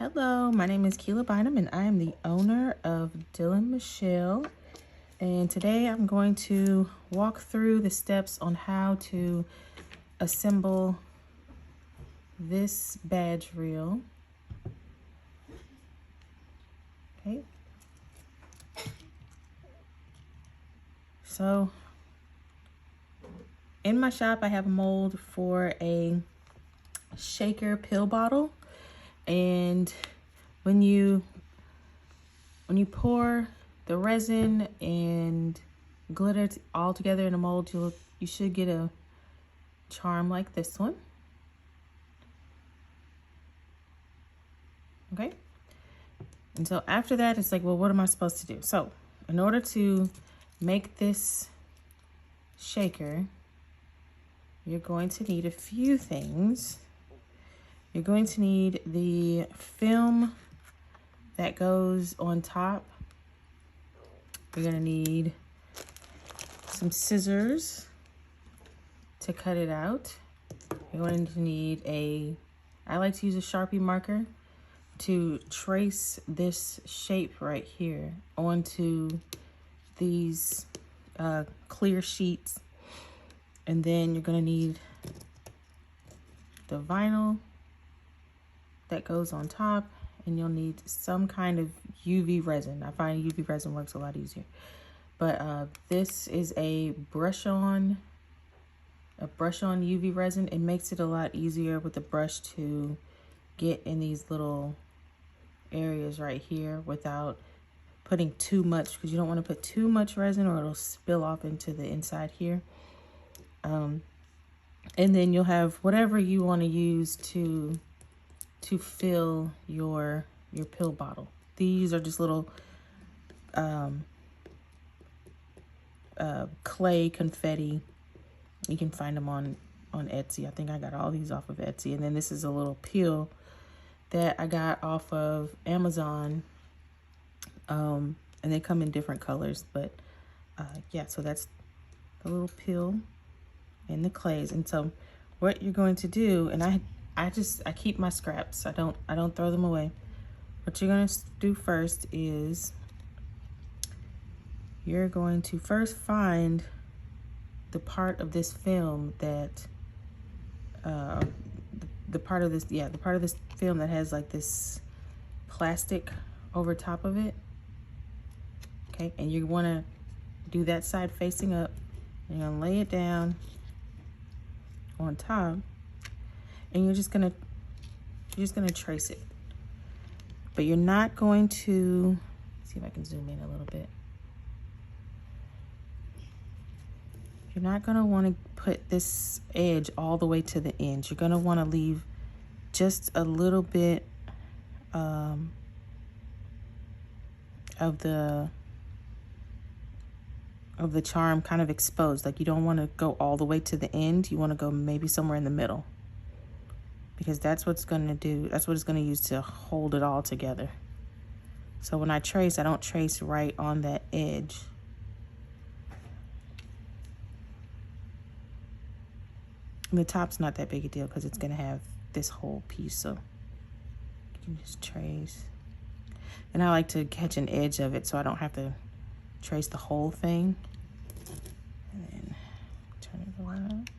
Hello, my name is Keela Bynum and I am the owner of Dylan Michele. And today I'm going to walk through the steps on how to assemble this badge reel. Okay. So in my shop I have a mold for a shaker pill bottle. And when you pour the resin and glitter all together in a mold, you should get a charm like this one. Okay. And so after that, it's like, well, what am I supposed to do? So in order to make this shaker, you're going to need a few things. You're going to need the film that goes on top. You're going to need some scissors to cut it out. You're going to need I like to use a Sharpie marker to trace this shape right here onto these clear sheets. And then you're going to need the vinyl that goes on top, and you'll need some kind of UV resin. I find UV resin works a lot easier. But this is a brush on UV resin. It makes it a lot easier with the brush to get in these little areas right here without putting too much, because you don't want to put too much resin or it'll spill off into the inside here. And then you'll have whatever you want to use to fill your pill bottle. These are just little clay confetti. You can find them on Etsy. I think I got all these off of Etsy. And then this is a little pill that I got off of Amazon. And they come in different colors, but yeah, so that's the little pill and the clays. And so what you're going to do, and I keep my scraps. I don't throw them away. What you're going to do first is you're going to first find the part of this film that the part of this film that has like this plastic over top of it. Okay, and you want to do that side facing up. You're going to lay it down on top. And you're just gonna trace it, but you're not going to, see if I can zoom in a little bit. You're not gonna want to put this edge all the way to the end. You're gonna want to leave just a little bit of the charm kind of exposed. Like, you don't want to go all the way to the end. You want to go maybe somewhere in the middle, because that's what's going to do, that's what it's going to use to hold it all together. So when I trace, I don't trace right on that edge. And the top's not that big a deal because it's going to have this whole piece, so you can just trace. And I like to catch an edge of it so I don't have to trace the whole thing. And then turn it around.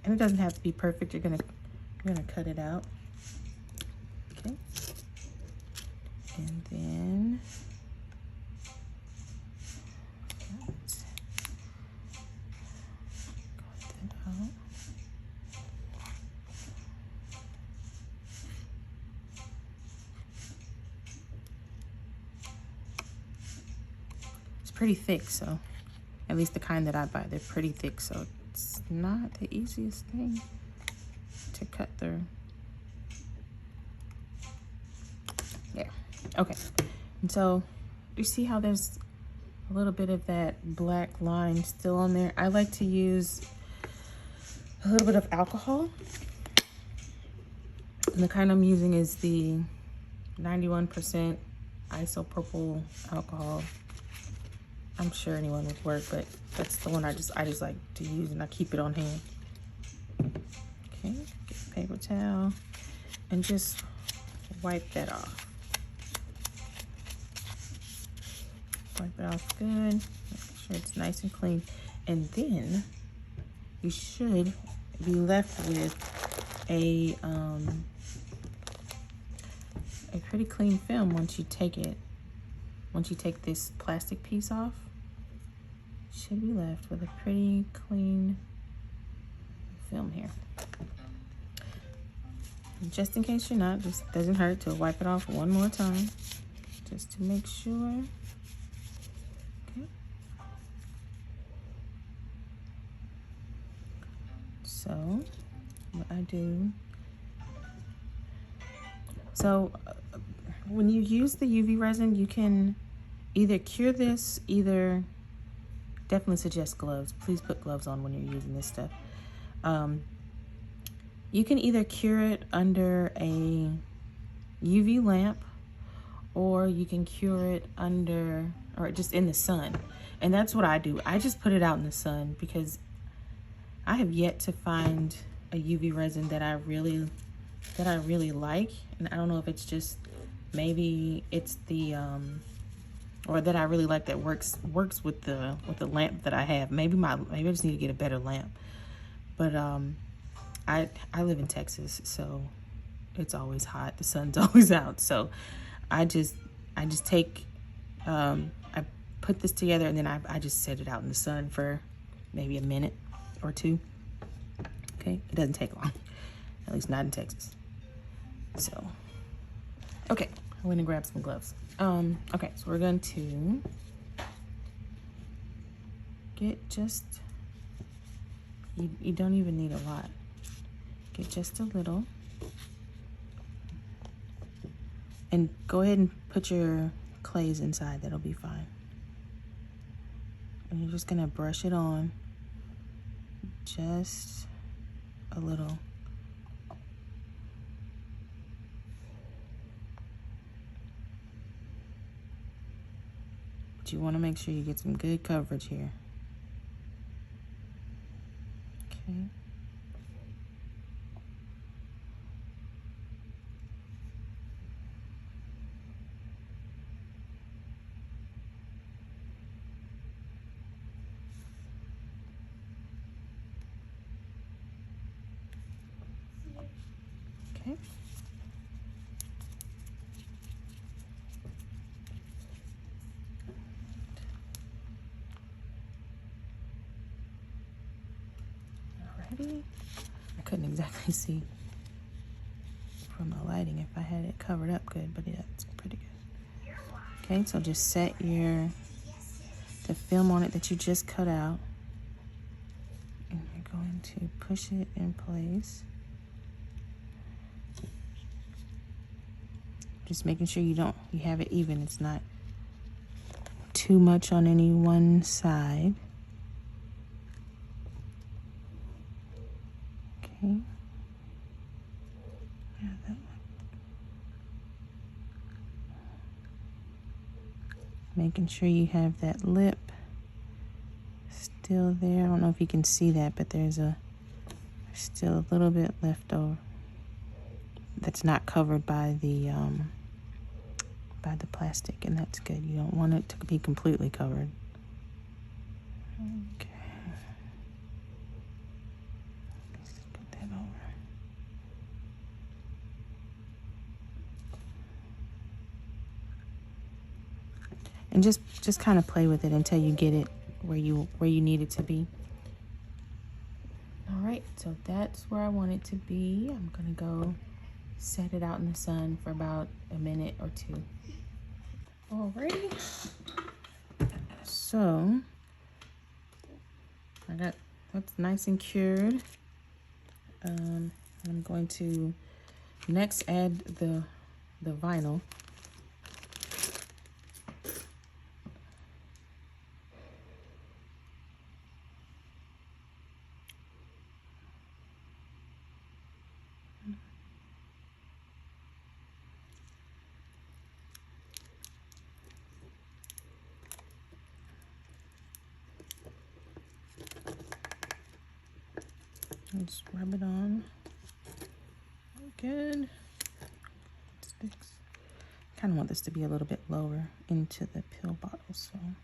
And it doesn't have to be perfect. You're gonna cut it out. Okay. And then cut that out. It's pretty thick, so at least the kind that I buy, they're pretty thick, so it's not the easiest thing to cut through. Yeah, okay. And so you see how there's a little bit of that black line still on there? I like to use a little bit of alcohol. And the kind I'm using is the 91% isopropyl alcohol. I'm sure anyone would work, but that's the one I just like to use, and I keep it on hand. Okay, get a paper towel and just wipe that off. Wipe it off good. Make sure it's nice and clean. And then you should be left with a pretty clean film once you take it. Once you take this plastic piece off, you should be left with a pretty clean film here. Just in case you're not, just doesn't hurt to wipe it off one more time, just to make sure. Okay. So, what I do, when you use the UV resin, you can either cure this, definitely suggest gloves. Please put gloves on when you're using this stuff. You can either cure it under a UV lamp, or you can cure it or just in the sun. And that's what I do. I just put it out in the sun because I have yet to find a UV resin that I really like. And I don't know if it's just, maybe it's the or that I really like that works with the lamp that I have. Maybe I just need to get a better lamp. But I live in Texas, so it's always hot. The sun's always out. So I just take, I put this together, and then I just set it out in the sun for maybe a minute or two. Okay, it doesn't take long, at least not in Texas. So, okay, I went and grabbed some gloves. Okay, so we're going to get just, you don't even need a lot. Get just a little. And go ahead and put your clays inside, that'll be fine. And you're just gonna brush it on just a little. But you wanna make sure you get some good coverage here. Okay. Okay. Alrighty. I couldn't exactly see from the lighting if I had it covered up good, but yeah, it's pretty good. Okay, so just set the film on it that you just cut out, and you're going to push it in place. Just making sure you have it even. It's not too much on any one side. Okay. Yeah, that one. Making sure you have that lip still there. I don't know if you can see that, but there's still a little bit left over that's not covered by the plastic, and that's good. You don't want it to be completely covered. Okay. Let's put that over. And just kind of play with it until you get it where you need it to be. All right, so that's where I want it to be. I'm gonna go set it out in the sun for about a minute or two. Alrighty. So that's nice and cured. I'm going to next add the vinyl. Just rub it on. Good. Sticks. Kind of want this to be a little bit lower into the pill bottle, so I'll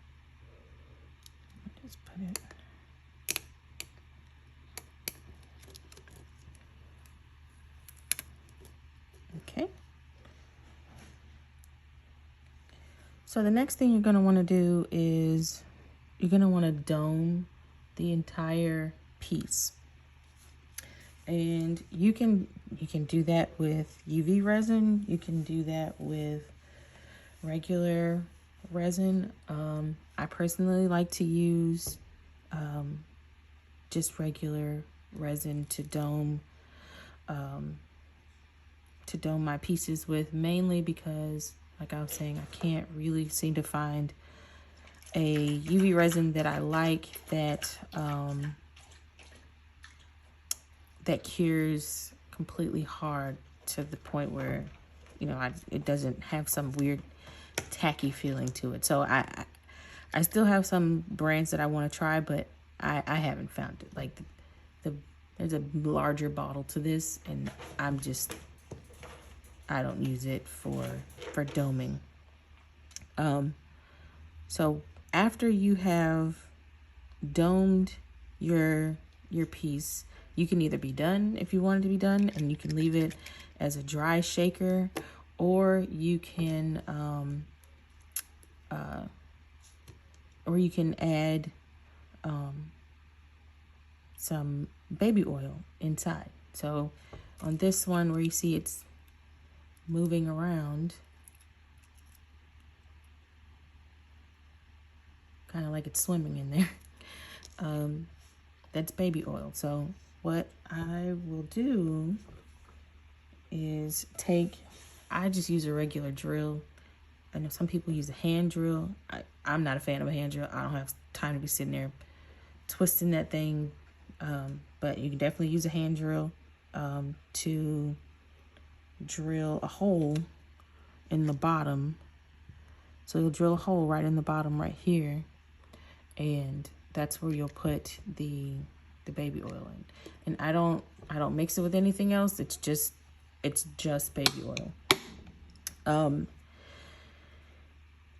just put it. Okay. So the next thing you're going to want to do is you're going to want to dome the entire piece. And you can do that with UV resin. You can do that with regular resin. I personally like to use just regular resin to dome my pieces with, mainly because, like I was saying, I can't really seem to find a UV resin that I like that that cures completely hard to the point where, you know, it doesn't have some weird tacky feeling to it. So I still have some brands that I want to try, but I haven't found it. Like there's a larger bottle to this, and I don't use it for doming. So after you have domed your piece, you can either be done if you want it to be done, and you can leave it as a dry shaker, or you can add some baby oil inside. So on this one where you see it's moving around, kind of like it's swimming in there, that's baby oil. So what I will do is I just use a regular drill. I know some people use a hand drill. I'm not a fan of a hand drill. I don't have time to be sitting there twisting that thing. But you can definitely use a hand drill to drill a hole in the bottom. So you'll drill a hole right in the bottom right here, and that's where you'll put the baby oil in. And I don't mix it with anything else. It's just baby oil.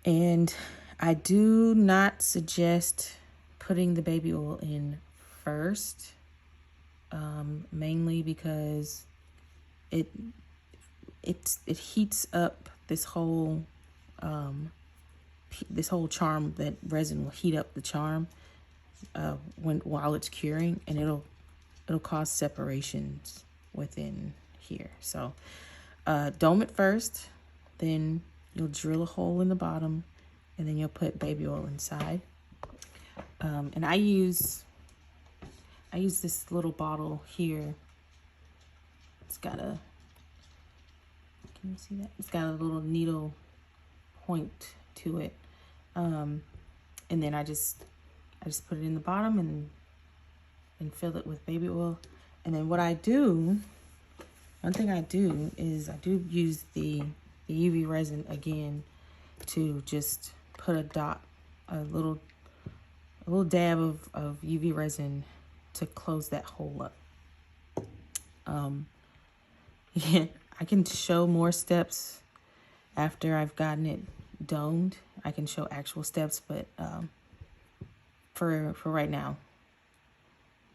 And I do not suggest putting the baby oil in first, mainly because it heats up this whole charm. That resin will heat up the charm while it's curing, and it'll cause separations within here. So dome it first, then you'll drill a hole in the bottom, and then you'll put baby oil inside. And I use this little bottle here. It's got can you see that? It's got a little needle point to it. And then I just put it in the bottom and fill it with baby oil. And then one thing I do is I do use the UV resin again to just put a little dab of UV resin to close that hole up. Yeah, I can show more steps after I've gotten it domed. I can show actual steps, but for right now,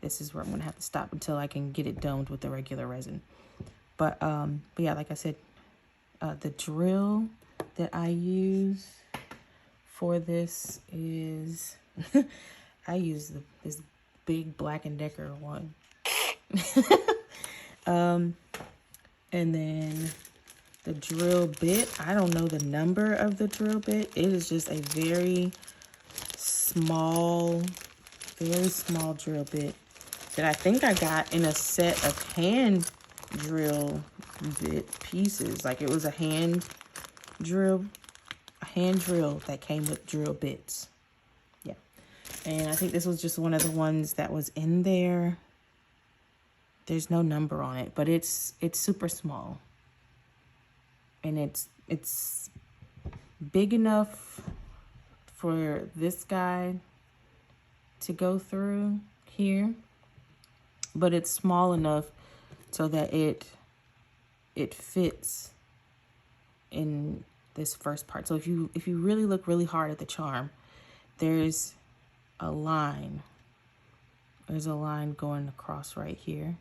this is where I'm gonna have to stop until I can get it domed with the regular resin. But yeah, like I said, the drill that I use for this is I use this big Black & Decker one. And then the drill bit, I don't know the number of the drill bit. It is just a very small drill bit that I think I got in a set of hand drill bit pieces. Like it was a hand drill that came with drill bits. Yeah. And I think this was just one of the ones that was in there. There's no number on it, but it's super small. And it's big enough for this guy to go through here. but it's small enough so that it fits in this first part. So if you really look really hard at the charm, there's a line. There's a line going across right here,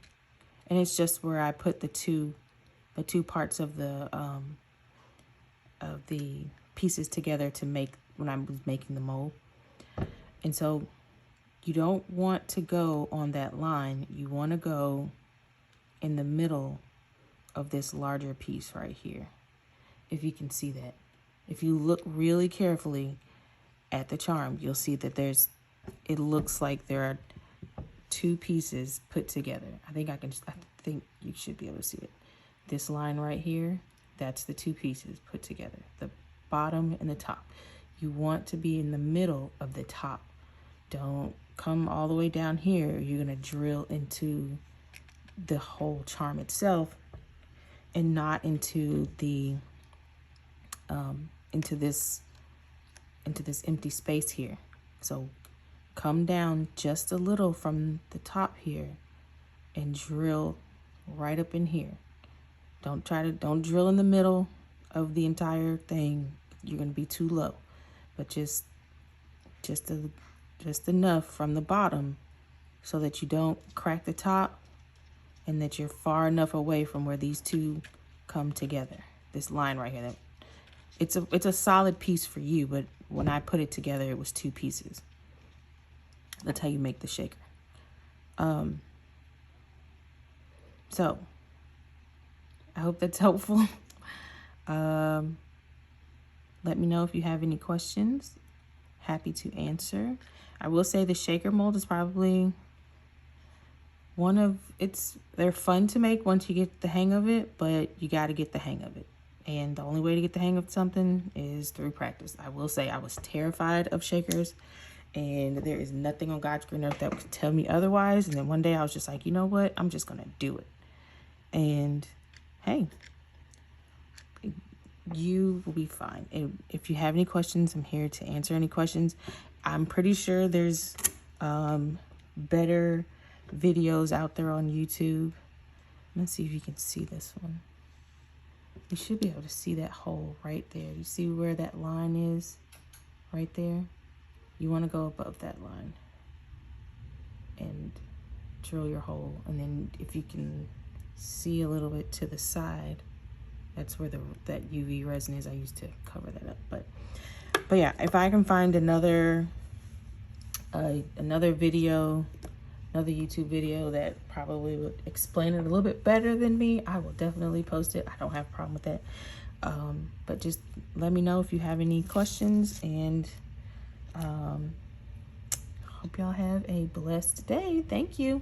and it's just where I put the two parts of the pieces together to make when I was making the mold. And so you don't want to go on that line. You want to go in the middle of this larger piece right here, if you can see that. If you look really carefully at the charm, you'll see that it looks like there are two pieces put together. I think you should be able to see it. This line right here, that's the two pieces put together, the bottom and the top. You want to be in the middle of the top. Don't come all the way down here. You're gonna drill into the whole charm itself and not into the into this empty space here. So come down just a little from the top here and drill right up in here. Don't drill in the middle of the entire thing. You're gonna be too low, but just enough from the bottom so that you don't crack the top and that you're far enough away from where these two come together. This line right here, it's a solid piece for you, but when I put it together, it was two pieces. That's how you make the shaker. So I hope that's helpful. Let me know if you have any questions. Happy to answer. I will say the shaker mold is probably they're fun to make once you get the hang of it, but you got to get the hang of it. And the only way to get the hang of something is through practice. I will say I was terrified of shakers, and there is nothing on God's green earth that could tell me otherwise. And then one day I was just like, you know what? I'm just going to do it. And hey, you will be fine. And if you have any questions, I'm here to answer any questions. I'm pretty sure there's better videos out there on YouTube. Let's see if you can see this one. You should be able to see that hole right there. You see where that line is right there? You want to go above that line and drill your hole. And then if you can see a little bit to the side, that's where that UV resin is. I used to cover that up. But yeah, if I can find another video, another YouTube video that probably would explain it a little bit better than me, I will definitely post it. I don't have a problem with that. But just let me know if you have any questions, and hope y'all have a blessed day. Thank you.